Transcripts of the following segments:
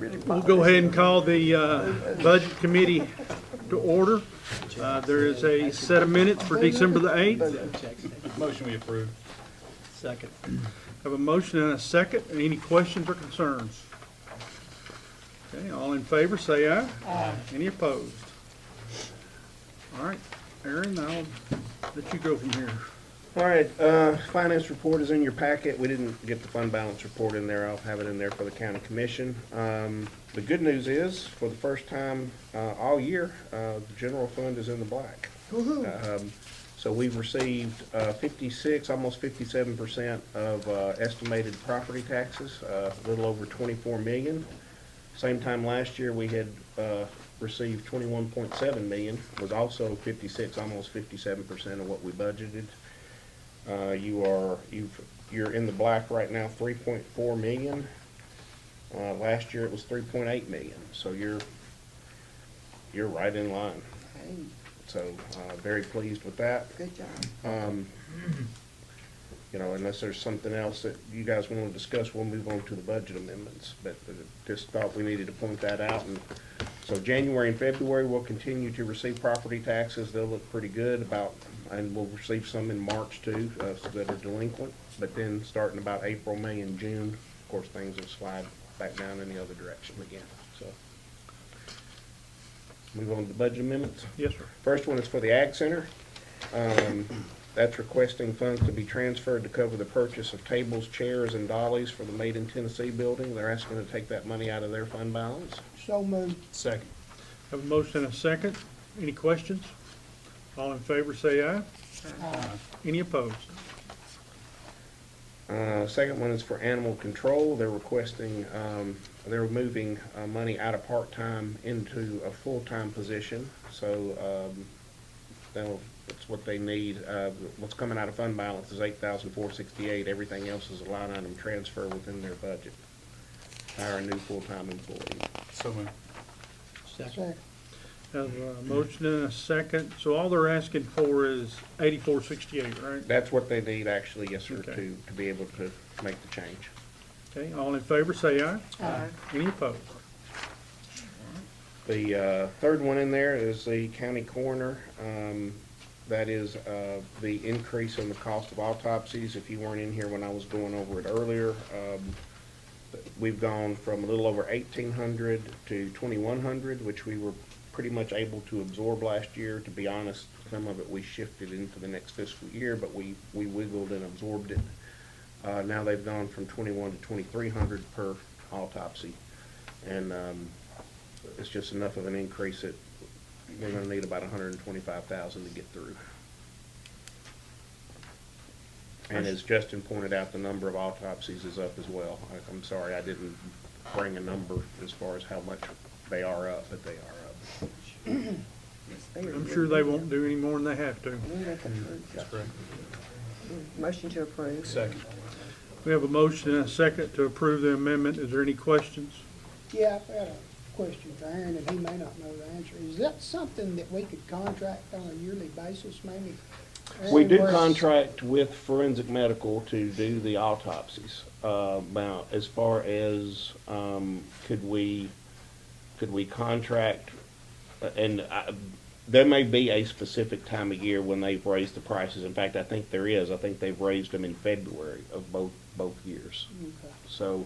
We'll go ahead and call the Budget Committee to order. There is a set of minutes for December the 8th. Motion we approve. Second. Have a motion and a second. Any questions or concerns? Okay, all in favor, say aye. Aye. Any opposed? All right, Aaron, I'll let you go from here. All right, finance report is in your packet. We didn't get the fund balance report in there. I'll have it in there for the county commission. The good news is, for the first time all year, the general fund is in the black. So we've received 56, almost 57% of estimated property taxes, a little over 24 million. Same time last year, we had received 21.7 million, was also 56, almost 57% of what we budgeted. You're in the black right now, 3.4 million. Last year it was 3.8 million. So you're right in line. So very pleased with that. Good job. You know, unless there's something else that you guys want to discuss, we'll move on to the budget amendments. But just thought we needed to point that out. And so January and February we'll continue to receive property taxes. They'll look pretty good and we'll receive some in March too, that are delinquent. But then starting about April, May, and June, of course, things will slide back down in the other direction again. So move on to the budget amendments. Yes, sir. First one is for the Ag Center. That's requesting funds to be transferred to cover the purchase of tables, chairs, and dollies for the Made in Tennessee building. They're asking to take that money out of their fund balance. So moved. Second. Have a motion and a second. Any questions? All in favor, say aye. Any opposed? Second one is for animal control. They're requesting, they're moving money out of part-time into a full-time position. So that's what they need. What's coming out of fund balance is $8,468. Everything else is a line item transfer within their budget. Hire a new full-time employee. So moved. Second. Have a motion and a second. So all they're asking for is $84.68, right? That's what they need, actually, yes, sir, Okay. to be able to make the change. Okay, all in favor, say aye. Aye. Any opposed? The third one in there is the county coroner. That is the increase in the cost of autopsies. If you weren't in here when I was going over it earlier, we've gone from a little over 1,800 to 2,100, which we were pretty much able to absorb last year. To be honest, some of it we shifted into the next fiscal year, but we wiggled and absorbed it. Now they've gone from 2,100 to 2,300 per autopsy, and it's just enough of an increase that we're going to need about 125,000 to get through. And as Justin pointed out, the number of autopsies is up as well. I'm sorry I didn't bring a number as far as how much they are up, but they are up. I'm sure they won't do any more than they have to. That's correct. Motion to approve. Second. We have a motion and a second to approve the amendment. Is there any questions? Yeah, I had a question for Aaron, and he may not know the answer. Is that something that we could contract on a yearly basis, maybe? We Aaron, do where's- contract with Forensic Medical to do the autopsies. Now, as far as could we contract, and there may be a specific time of year when they've raised the prices. In fact, I think there is. I think they've raised them in February of both years. Okay. So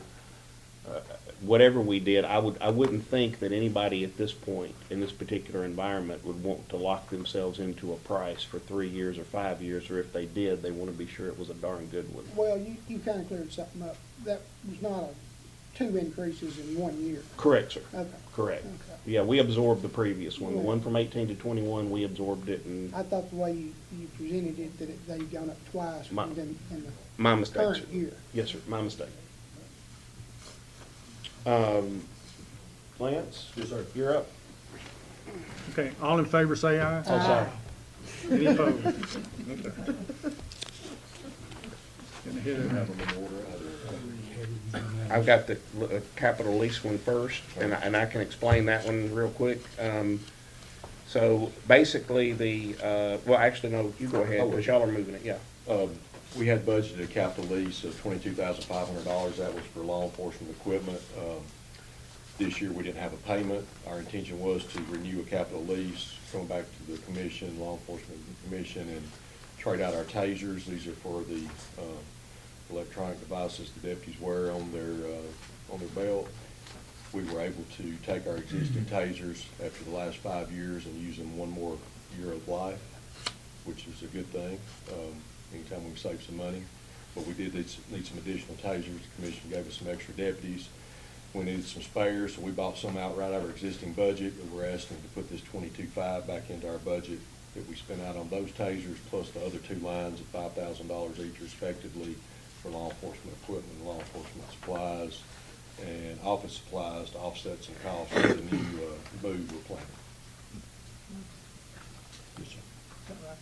whatever we did, I wouldn't think that anybody at this point in this particular environment would want to lock themselves into a price for 3 years or 5 years, or if they did, they want to be sure it was a darn good one. Well, you kind of cleared something up. That was not two increases in 1 year. Correct, sir. Okay. Correct. Okay. Yeah, we absorbed the previous one. The Yeah. one from 18 to 21, we absorbed it, and I thought the way you presented it, that they'd gone up twice My- in the my mistake, sir. current year. Yes, sir, my mistake. Lance? Yes, sir. You're up. Okay, all in favor, say aye. Oh, sorry. Any opposed? Okay. Gonna hit it. I've got the capital lease one first, and I can explain that one real quick. So basically well, actually, no, you go ahead, because y'all are moving it, yeah. We had budgeted a capital lease of $22,500. That was for law enforcement equipment. This year, we didn't have a payment. Our intention was to renew a capital lease, come back to the commission, law enforcement commission, and trade out our tasers. These are for the electronic devices the deputies wear on their belt. We were able to take our existing tasers after the last 5 years and use them one more year of life, which is a good thing. Anytime we can save some money. But we did need some additional tasers. The commission gave us some extra deputies. We needed some spares, so we bought some outright out of our existing budget. And we're asking to put this 22.5 back into our budget that we spent out on those tasers, plus the other two lines of $5,000 each respectively for law enforcement equipment, law enforcement supplies, and office supplies to offset some costs for the new booth we're planning. Yes, sir. Is that right?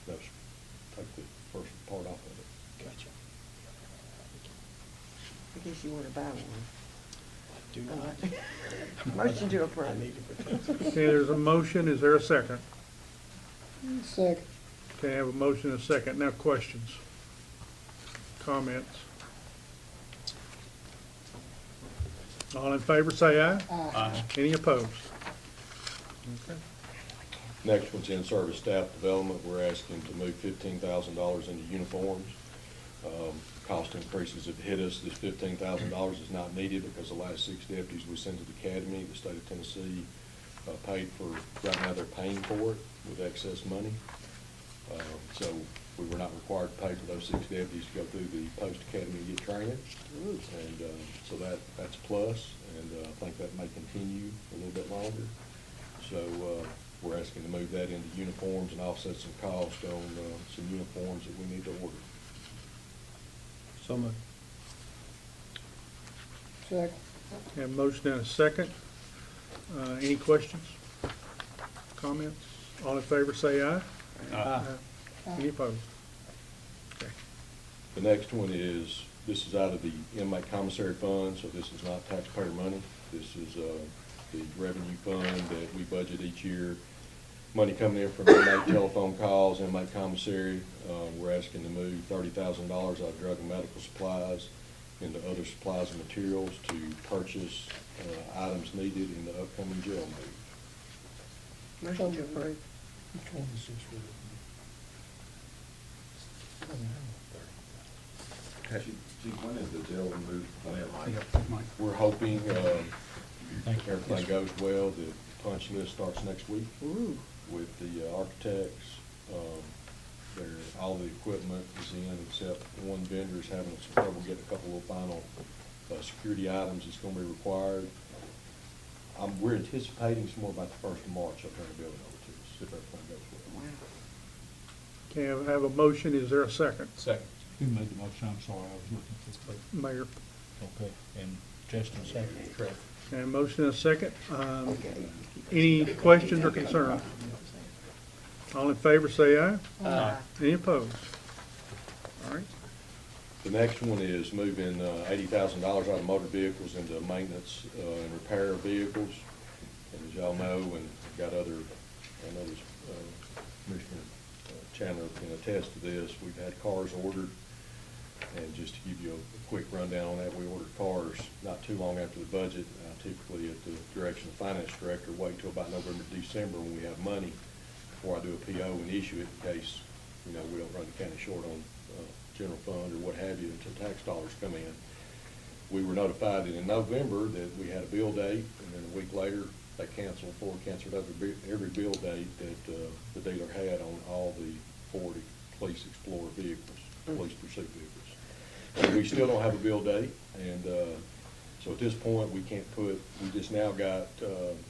No, sir. Take the first part off of it. Gotcha. I guess you want to buy one. Do All not. right. Motion to approve. I need to protect. Okay, there's a motion. Is there a second? Second. Okay, I have a motion and a second. Now questions, comments? All in favor, say aye. Aye. Any opposed? Okay. Next one's in-service staff development. We're asking to move $15,000 into uniforms. Cost increases have hit us. This $15,000 is not needed because the last 6 deputies we sent to the academy, the state of Tennessee paid for, right now they're paying for it with excess money. So we were not required to pay for those 6 deputies to go through the post-academy and get training. And so that's a plus, and I think that may continue a little bit longer. So we're asking to move that into uniforms and offset some cost on some uniforms that we need to order. So moved. Second. Have a motion and a second. Any questions? Comments? All in favor, say aye. Aye. Any opposed? Okay. The next one is, this is out of the inmate commissary fund, so this is not taxpayer money. This is the revenue fund that we budget each year. Money coming in from inmate telephone calls, inmate commissary. We're asking to move $30,000 out of drug and medical supplies into other supplies and materials to purchase items needed in the upcoming jail move. Motion to approve. Which one is this Chief, when is the jail move planned? We're We're hoping, Thank you. everything goes well, the punch list starts next week Ooh. with the architects. All the equipment is in, except one vendor is having some trouble getting a couple of final security items that's gonna be required. We're anticipating somewhere about the 1st of March, I'll turn the building over to us, if everything goes well. Wow. Okay, I have a motion. Is there a second? Second. Who made the motion? I'm sorry, I was looking for the, Mayor. okay, and Justin second, correct. And a motion and a second. Any questions or concerns? All in favor, say aye. Aye. Any opposed? All right. The next one is moving $80,000 out of motor vehicles into maintenance and repair of vehicles. And as y'all know, and I've got other, I know Commissioner Chandler can attest to this, we've had cars ordered. And just to give you a quick rundown on that, we ordered cars not too long after the budget. Typically, at the direction of the finance director, wait until about November, December when we have money before I do a PO and issue it in case, we don't run the county short on general fund or what have you until tax dollars come in. We were notified that in November that we had a bill date, and then a week later, they canceled every bill date that the dealer had on all the 40 Police Explorer vehicles, police pursuit vehicles. And we still don't have a bill date, and so at this point, we just now got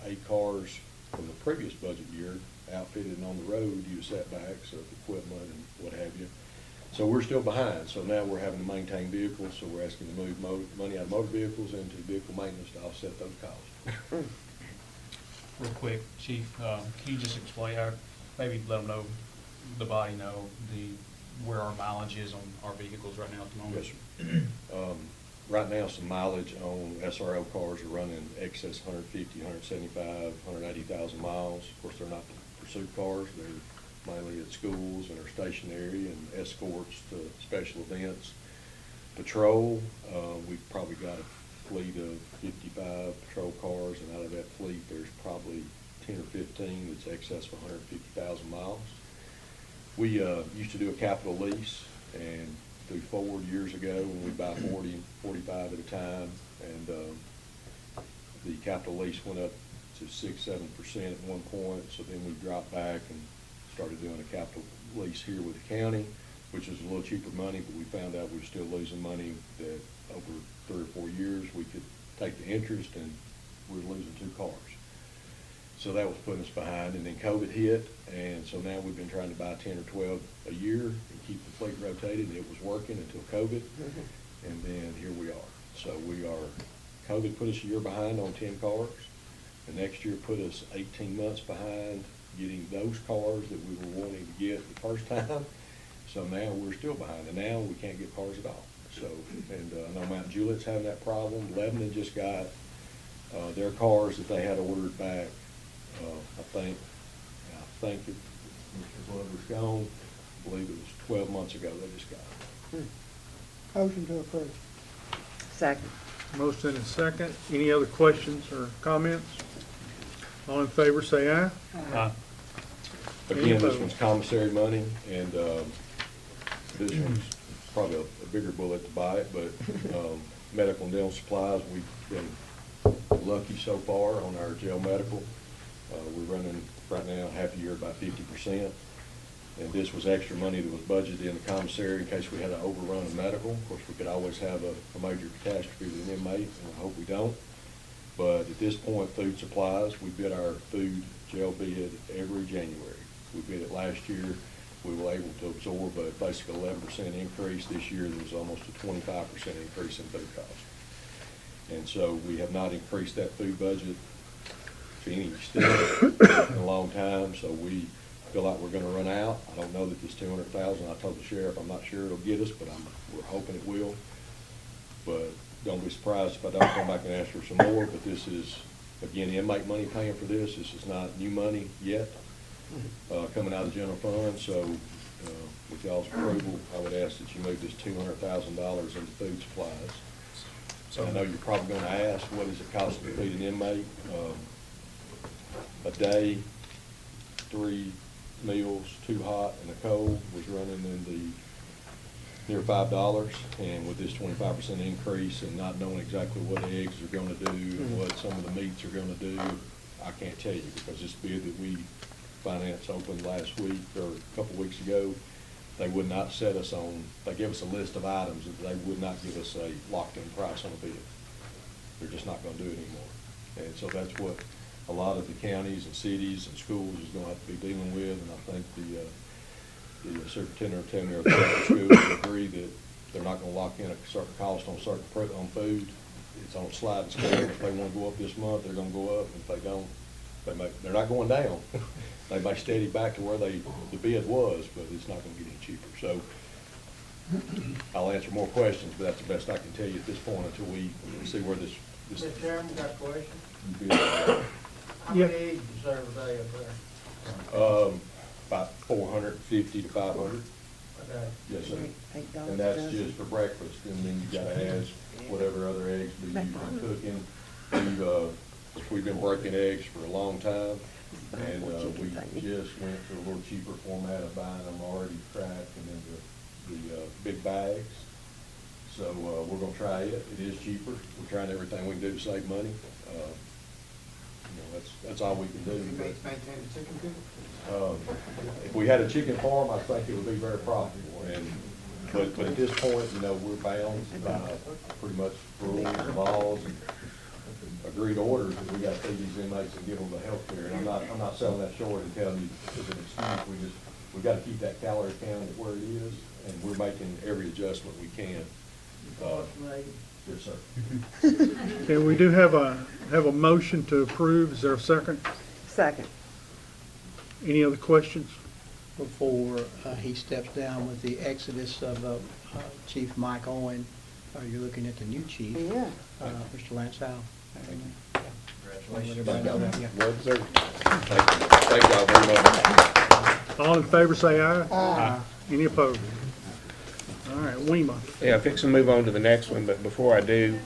8 cars from the previous budget year outfitted and on the road due to setbacks of equipment and what have you. So we're still behind, so now we're having to maintain vehicles, so we're asking to move money out of motor vehicles into vehicle maintenance to offset those costs. Real quick, Chief, can you just explain, maybe let them know, the body know, where our mileage is on our vehicles right now at the moment? Yes, sir. Right now, some mileage on SRO cars are running excess 150, 175, 180,000 miles. Of course, they're not pursuit cars. They're mainly at schools and are stationary and escorts to special events. Patrol, we've probably got fleet of 55 patrol cars, and out of that fleet, there's probably 10 or 15 that's excess of 150,000 miles. We used to do a capital lease, and through Ford years ago, when we buy 40 and 45 at a time, and the capital lease went up to 6-7% at one point, so then we dropped back and started doing a capital lease here with the county, which is a little cheaper money, but we found out we were still losing money, that over 3 or 4 years, we could take the interest and we were losing 2 cars. So that was putting us behind, and then COVID hit, and so now we've been trying to buy 10 or 12 a year and keep the fleet rotated, and it was working until COVID, and then here we are. So COVID put us a year behind on 10 cars. The next year put us 18 months behind getting those cars that we were wanting to get the first time. So now we're still behind, and now we can't get cars at all. So, and I know Mount Juliet's having that problem. Lebanon just got their cars that they had ordered back. I think if Mr. Glover's gone, I believe it was 12 months ago they just got it. Motion to approve. Second. Motion and second. Any other questions or comments? All in favor, say aye. Again, this one's commissary money, and this one's probably a bigger bullet to buy it, but medical and dental supplies, we've been lucky so far on our jail medical. We're running right now half a year about 50%, and this was extra money that was budgeted in the commissary in case we had an overrun of medical. Of course, we could always have a major catastrophe with an inmate, and I hope we don't. But at this point, food supplies, we bid our food jail bid every January. We bid it last year. We were able to absorb basically 11% increase. This year, there was almost a 25% increase in food costs. And so we have not increased that food budget to any extent in a long time, so we feel like we're gonna run out. I don't know that this 200,000, I told the sheriff, I'm not sure it'll get us, but we're hoping it will. But don't be surprised if I don't come back and ask for some more, but this is, again, inmate money paying for this. This is not new money yet, coming out of the general fund, so with y'all's approval, I would ask that you move this $200,000 into food supplies. So I know you're probably gonna ask, what does it cost to feed an inmate? A day, 3 meals, 2 hot and a cold, was running in the near $5, and with this 25% increase and not knowing exactly what eggs are gonna do and what some of the meats are gonna do, I can't tell you, because this bid that we financed opened last week or a couple weeks ago, they would not set us on, they gave us a list of items, but they would not give us a locked-in price on a bid. They're just not gonna do it anymore. And so that's what a lot of the counties and cities and schools is gonna have to be dealing with, and I think the superintendent or tenure of the schools will agree that they're not gonna lock in a certain cost on on food. It's on a sliding scale. If they wanna go up this month, they're gonna go up, and if they don't, they're not going down. They may steady back to where the bid was, but it's not gonna get any cheaper. So I'll answer more questions, but that's the best I can tell you at this point until we see where this. Mr. Chairman, got a question. How Yeah. many eggs you serve a day up there? About 450 to 500. Okay. Yes, sir. $8 And that's a dozen. just for breakfast, and then you gotta add whatever other eggs we use in cooking. We've been breaking eggs for a long time, and we just went to a little cheaper format of buying them already cracked and in the big bags. So we're gonna try it. It is cheaper. We're trying everything we can do to save money. That's all we can do. Maintain the chicken coop? If we had a chicken farm, I think it would be very profitable, but at this point, we're bound by pretty much rules and laws and agreed orders, that we gotta feed these inmates and give them the health care. And I'm not selling that short and telling you it's an excuse. We've gotta keep that calorie count at where it is, and we're making every adjustment we can. Yes, sir. Okay, we do have a motion to approve. Is there a second? Second. Any other questions? Before he steps down with the exodus of Chief Mike Owen, you're looking at the new chief, Yeah. Mr. Lance Howe. Congratulations. Yeah. Well deserved. Thank y'all very much. All in favor, say aye. Aye. Any opposed? All right, WEMA. Yeah, fixing to move on to the next one, but before I do,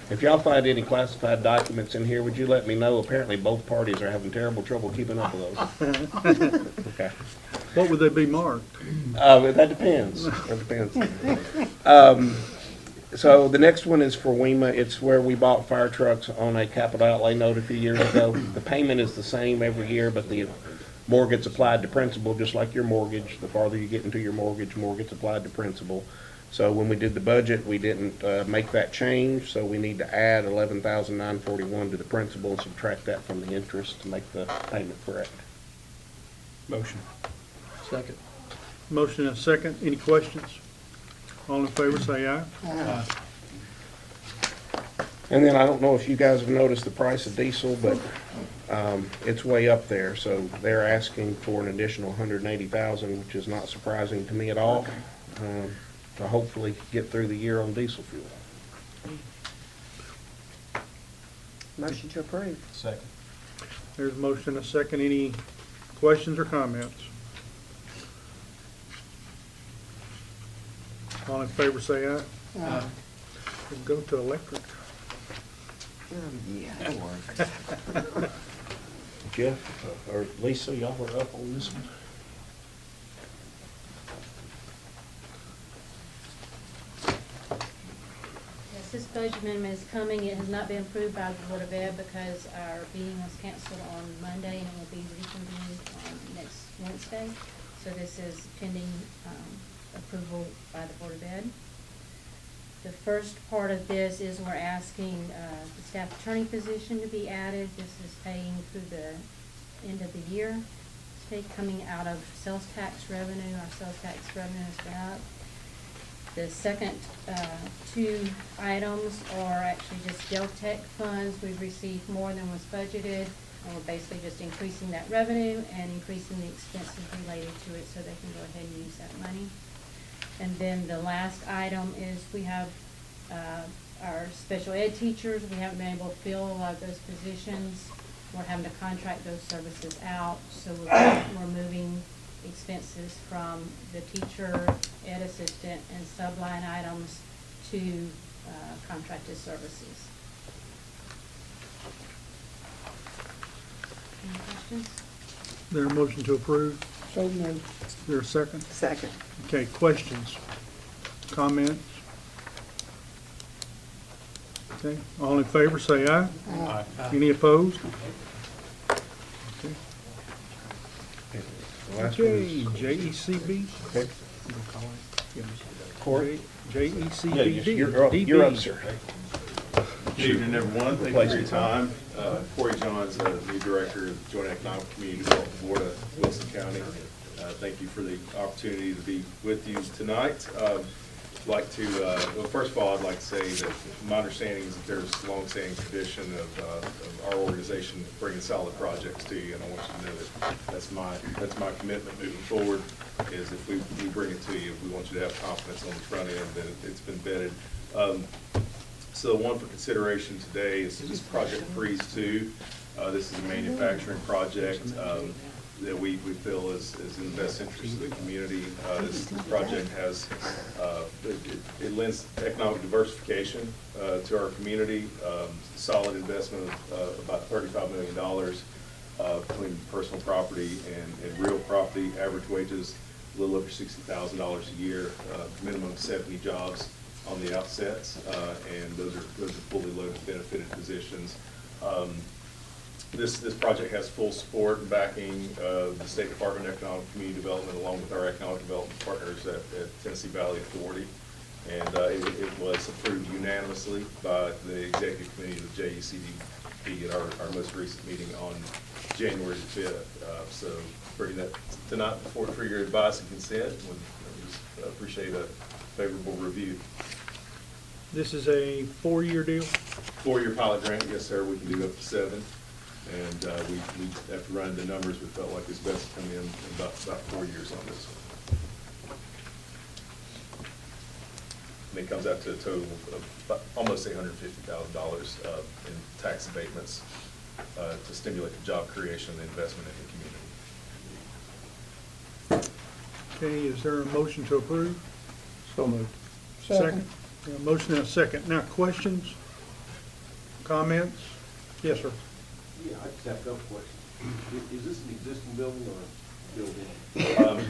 if y'all find any classified documents in here, would you let me know? Apparently both parties are having terrible trouble keeping up with those. Okay. What would they be marked? That depends. That depends. So the next one is for WEMA. It's where we bought fire trucks on a capital outlay note a few years ago. The payment is the same every year, but the more gets applied to principal, just like your mortgage. The farther you get into your mortgage, more gets applied to principal. So when we did the budget, we didn't make that change, so we need to add $11,941 to the principal and subtract that from the interest to make the payment correct. Motion. Second. Motion and a second. Any questions? All in favor, say aye. And then I don't know if you guys have noticed the price of diesel, but it's way up there. So they're asking for an additional $180,000, which is not surprising to me at all, to hopefully get through the year on diesel fuel. Motion to approve. Second. There's a motion and a second. Any questions or comments? All in favor, say aye. We'll go to electric. Jeff or Lisa, y'all were up on this one? Yes, this budget amendment is coming. It has not been approved by the Board of Ed because our meeting was canceled on Monday and it will be reconvened on next Wednesday. So this is pending approval by the Board of Ed. The first part of this is we're asking the staff attorney position to be added. This is paying through the end of the year. It's coming out of sales tax revenue. Our sales tax revenue has been up. The second two items are actually just Deltec funds. We've received more than was budgeted, and we're basically just increasing that revenue and increasing the expenses related to it so they can go ahead and use that money. And then the last item is we have our special ed teachers. We haven't been able to fill a lot of those positions. We're having to contract those services out, so we're moving expenses from the teacher, ed assistant, and subline items to contracted services. Any questions? There a motion to approve? So moved. Is there a second? Second. Okay, questions? Comments? Okay, all in favor, say aye. Aye. Any opposed? Okay. The last one Okay, is JECB? okay. Court. JECBD. You're up, sir. Good evening, everyone. Thank you for your time. Corey Johns, new director of the Joint Economic Community Development Board of Wilson County. Thank you for the opportunity to be with you tonight. I'd like to, well, first of all, I'd like to say that my understanding is that there's a long-standing tradition of our organization bringing solid projects to you, and I want you to know that that's my commitment moving forward, is if we bring it to you, we want you to have confidence on the front end that it's been vetted. So the one for consideration today is Project Freeze 2. This is a manufacturing project that we feel is in the best interest of the community. This project has, it lends economic diversification to our community, solid investment of about $35 million between personal property and real property, average wages a little over $60,000 a year, minimum of 70 jobs on the outsets, and those are fully loaded benefited positions. This project has full support and backing of the State Department of Economic and Community Development, along with our economic development partners at Tennessee Valley Authority. And it was approved unanimously by the executive committee of the JECB at our most recent meeting on January the 5th. So bringing that tonight for your advice and consent. We just appreciate a favorable review. This is a 4-year deal? 4-year pilot grant, yes, sir. We can do up to 7. And we after running the numbers, we felt like it's best to come in about 4 years on this one. And it comes out to a total of almost $850,000 in tax abatements to stimulate the job creation and investment in the community. Okay, is there a motion to approve? So moved. Second. Got a motion and a second. Now, questions, comments? Yes, sir. Yeah, I just have a couple questions. Is this an existing building or a building?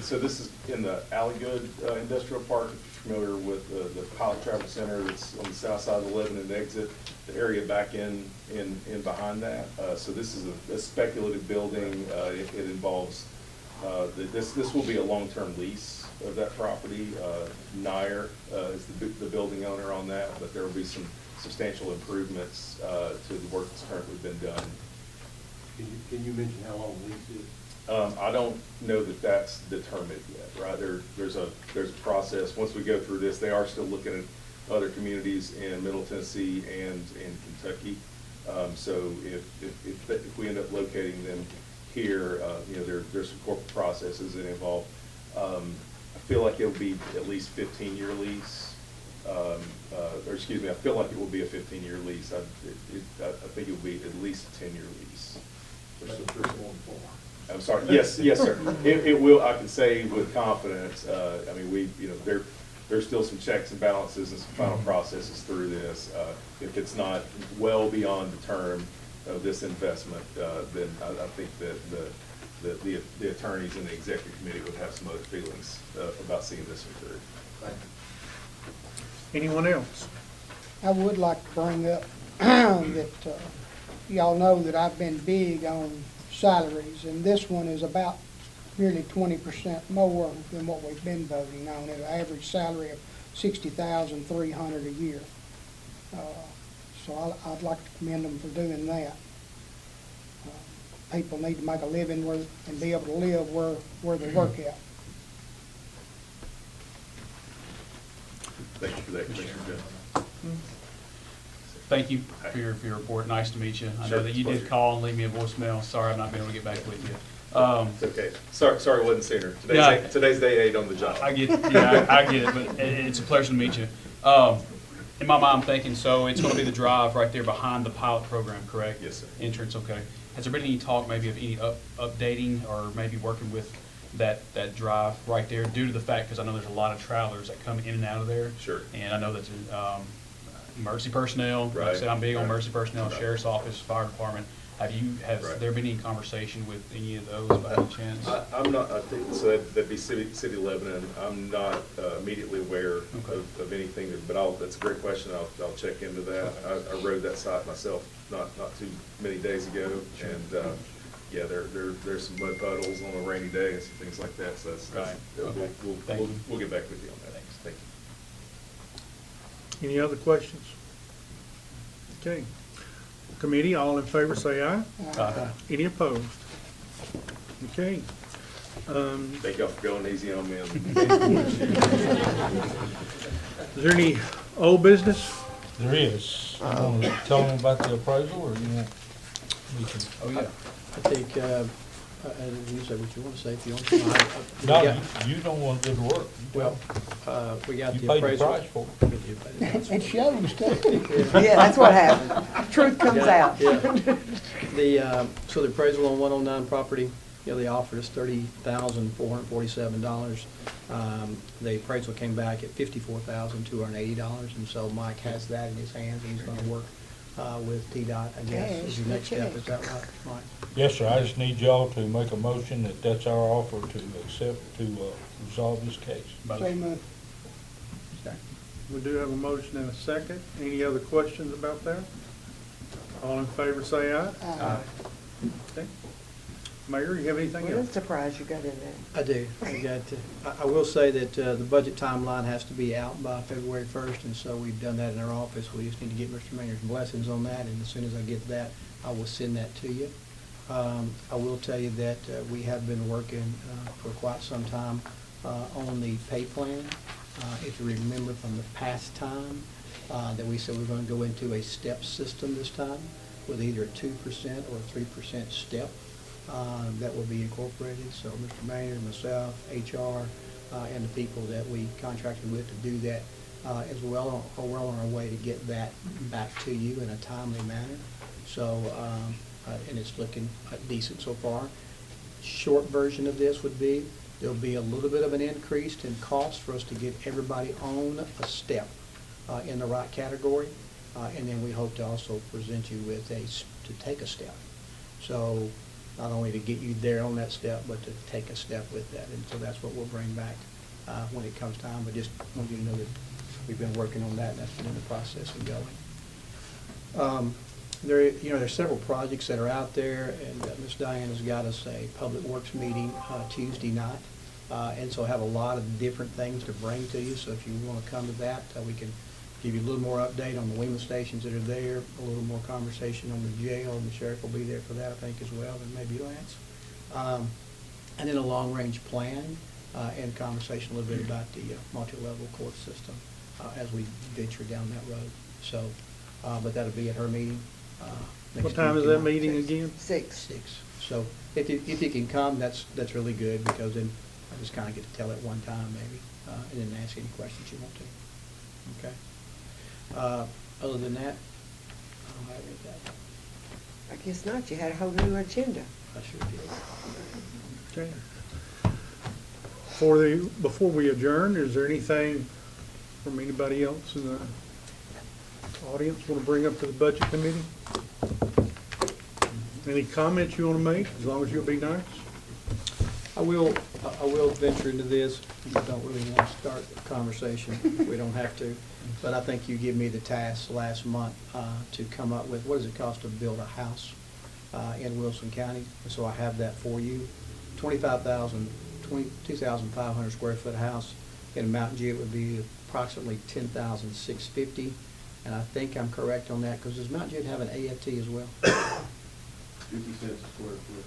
So this is in the Alligood Industrial Park, if you're familiar with the Pilot Travel Center that's on the south side of the Lebanon exit, the area back in behind that. So this is a speculative building. It involves, this will be a long-term lease of that property. Nair is the building owner on that, but there will be some substantial improvements to the work that's currently been done. Can you mention how long the lease is? I don't know that that's determined yet, right? There's a process. Once we go through this, they are still looking at other communities in Middle Tennessee and in Kentucky. So if we end up locating them here, there's some corporate processes that involve. I feel like it'll be at least 15-year lease. Or excuse me, I feel like it will be a 15-year lease. I think it will be at least a 10-year lease. I'm sorry. Yes, sir. It will. I can say with confidence. I mean, there's still some checks and balances and some final processes through this. If it's not well beyond the term of this investment, then I think that the attorneys and the executive committee would have some other feelings about seeing this through. Anyone else? I would like to bring up that y'all know that I've been big on salaries, and this one is about nearly 20% more than what we've been voting on, at an average salary of $60,300 a year. So I'd like to commend them for doing that. People need to make a living and be able to live where they work at. Thank you for that, Commissioner Jones. Thank you for your report. Nice to meet you. I know that you did call and leave me a voicemail. Sorry I've not been able to get back with you. It's okay. Sorry it wasn't sooner. Today's day 8 on the job. I get it, but it's a pleasure to meet you. In my mind, I'm thinking, so it's going to be the drive right there behind the pilot program, correct? Yes, sir. Entrance, okay. Has there been any talk maybe of any updating or maybe working with that drive right there due to the fact, because I know there's a lot of travelers that come in and out of there? Sure. And I know that emergency personnel, like I said, I'm big on emergency personnel, sheriff's office, fire department. Have there been any conversation with any of those by any chance? I'm not, I think, so that'd be City Lebanon. I'm not immediately aware of anything, but that's a great question. I'll check into that. I rode that site myself not too many days ago, and yeah, there's some mud puddles on a rainy day and some things like that. So we'll get back with you on that. Thank you. Any other questions? Okay. Committee, all in favor say aye. Aye. Any opposed? Okay. Thank y'all for going easy on me. Is there any old business? There is. You want to tell them about the appraisal, or you want me to? Oh, yeah. I think, you say what you want to say if you want to. No, you don't want to do the work. Well, we got You the paid the appraisal. price for it. It shows, too. Yeah, that's what happened. Truth comes out. Yeah. So the appraisal on 109 property, they offered us $30,447. The appraisal came back at $54,280, and so Mike has that in his hands, and he's going to work with TDOT, I guess, is your next step. Is that right, Mike? Yes, sir. I just need y'all to make a motion that that's our offer to accept, to resolve this case. So moved. We do have a motion and a second. Any other questions about that? All in favor say aye. Aye. Okay. Mayor, you have anything What a else? surprise you got in there. I do. I will say that the budget timeline has to be out by February 1st, and so we've done that in our office. We just need to get Mr. Mayor's blessings on that, and as soon as I get that, I will send that to you. I will tell you that we have been working for quite some time on the pay plan. If you remember from the past time, that we said we're going to go into a step system this time with either a 2% or a 3% step. That will be incorporated. So Mr. Mayor, myself, HR, and the people that we contracted with to do that as well are well on our way to get that back to you in a timely manner. So, and it's looking decent so far. Short version of this would be There'll be a little bit of an increase in cost for us to get everybody on a step in the right category. And then we hope to also present you with to take a step. So not only to get you there on that step, but to take a step with that. And so that's what we'll bring back when it comes time. But just want you to know that we've been working on that, and that's been in the process of going. There's several projects that are out there, and Ms. Diane has got us a Public Works meeting Tuesday night. And so I have a lot of different things to bring to you. So if you want to come to that, we can give you a little more update on the WEMA stations that are there, a little more conversation on the jail, and the sheriff will be there for that, I think, as well, and maybe Lance. And then a long-range plan and conversation a little bit about the multi-level court system as we venture down that road. So, but that'll be at her meeting. What time is that meeting again? 6. So if you can come, that's really good, because then I just kind of get to tell it one time maybe, and then ask any questions you want to. Okay. Other than that, I don't have anything. I guess not. You had a whole new agenda. I sure did. Okay. Before we adjourn, is there anything from anybody else in the audience want to bring up to the budget committee? Any comments you want to make, as long as you'll be nice? I will venture into this. I don't really want to start the conversation. We don't have to. But I think you gave me the task last month to come up with, what does it cost to build a house in Wilson County? And so I have that for you. 2,500 square foot house in Mountain View, it would be approximately $10,650. And I think I'm correct on that, because does Mountain View have an AFT as well? 50 cents a square foot.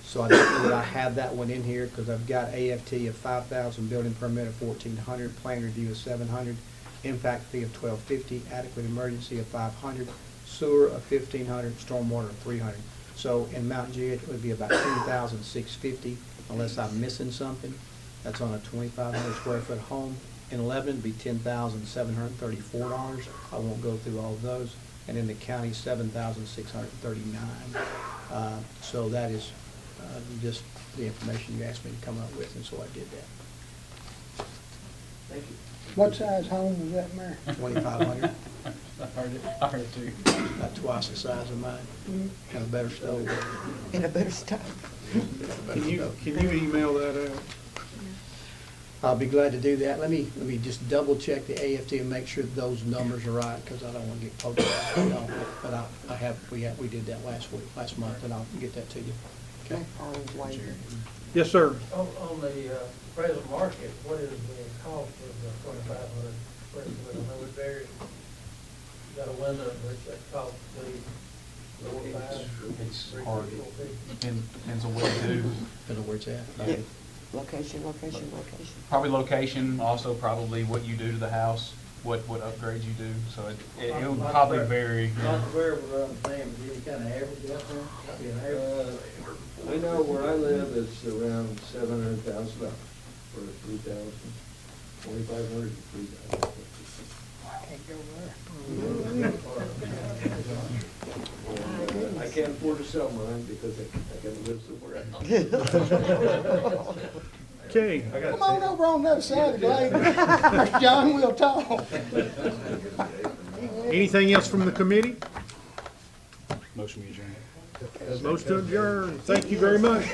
So I don't know that I have that one in here, because I've got AFT of 5,000, building permit of 1,400, plan review of 700, impact fee of 1,250, adequate emergency of 500, sewer of 1,500, stormwater of 300. So in Mountain View, it would be about 10,650, unless I'm missing something. That's on a 2,500 square foot home. In Lebanon, it'd be $10,734. I won't go through all of those. And in the county, $7,639. So that is just the information you asked me to come up with, and so I did that. Thank you. What size home was that, Mayor? 2,500, I heard it too. about twice the size of mine, and a better stove. And a better stove. Can you email that out? I'll be glad to do that. Let me just double check the AFT and make sure those numbers are right, because I don't want to get poked out. No, but we did that last month, and I'll get that to you. Okay. Orange waiver. Yes, sir. On the present market, what is the cost of the 2,500 square foot? I know it varies. You got a window in which that cost would be lower five. It's hard. Depends on what you do. Depends on where it's at. Yeah. Location. Probably location, also probably what you do to the house, what upgrades you do. So it will probably vary. Not the variable, I understand, but any kind of average out there? Might be an average. I know where I live, it's around $700,000 for 3,000, 2,500 to 3,000. Can't go there. I can't afford to sell mine because I gotta live somewhere else. Okay. Come on over on the other side of the lady. Mr. John, we'll talk. Anything else from the committee? Motion adjourned. Motion to adjourn. Thank you very much.